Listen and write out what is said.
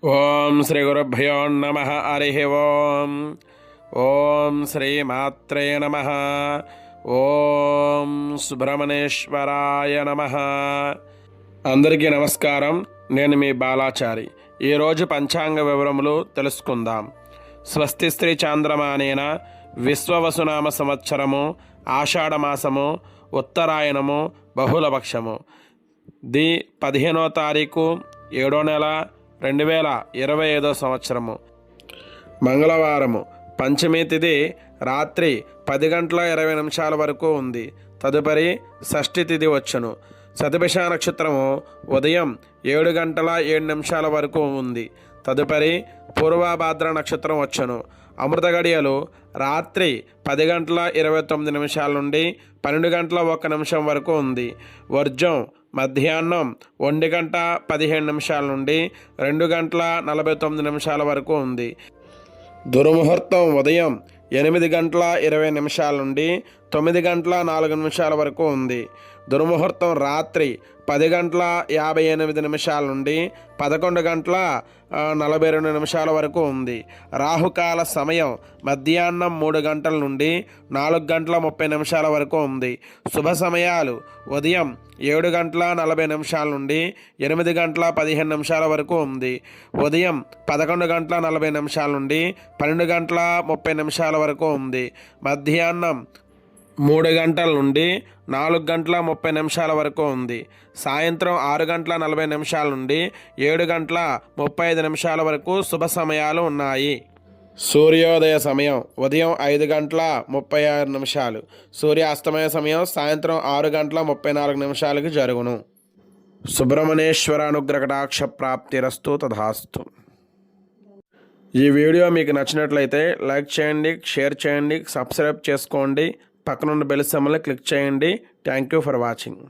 ఓం శ్రీ గురుభ్యో నమ. హరి ఓం. ఓం శ్రీ మాత్రే నమ. ఓం సుబ్రహ్మణ్యేశ్వరాయ నమ. అందరికీ నమస్కారం. నేను మీ బాలాచారి. ఈరోజు పంచాంగ వివరములు తెలుసుకుందాం. స్వస్తి శ్రీ చాంద్రమానేన విశ్వవసునామ సంవత్సరము ఆషాఢమాసము ఉత్తరాయణము బహుళపక్షము 15వ తారీఖు 7వ నెల 2025 సంవత్సరము మంగళవారము. పంచమి తిథి రాత్రి 10:20 వరకు ఉంది. తదుపరి షష్ఠి తిథి వచ్చును. శతభిష నక్షత్రము ఉదయం 7:07 వరకు ఉంది. తదుపరి పూర్వభాద్ర నక్షత్రం వచ్చును. అమృత గడియలు రాత్రి 10:29 నుండి 12:01 వరకు ఉంది. వర్జం మధ్యాహ్నం 1:15 నుండి 2:49 వరకు ఉంది. దుర్ముహూర్తం ఉదయం 8:20 నుండి 9:04 వరకు ఉంది. దుర్ముహూర్తం రాత్రి 10:58 నుండి 11:42 వరకు ఉంది. రాహుకాల సమయం మధ్యాహ్నం 3 గంటల నుండి 4:30 వరకు ఉంది. శుభ సమయాలు ఉదయం 7:40 నుండి 8:15 వరకు ఉంది. ఉదయం 11:40 నుండి 12:30 వరకు ఉంది. మధ్యాహ్నం 3 గంటల నుండి 4:30 వరకు ఉంది. సాయంత్రం 6:40 నుండి 7:35 వరకు శుభ సమయాలు ఉన్నాయి. సూర్యోదయ సమయం ఉదయం 5:36. సూర్యాస్తమయ సమయం సాయంత్రం 6:34 జరుగును. సుబ్రహ్మణ్యేశ్వర అనుగ్రహ కటాక్ష ప్రాప్తిరస్తు. తథాస్తు. ఈ వీడియో మీకు నచ్చినట్లయితే లైక్ చేయండి, షేర్ చేయండి, సబ్స్క్రైబ్ చేసుకోండి. పక్కనున్న బెల్ సింబల్ని క్లిక్ చేయండి. Thank you for watching.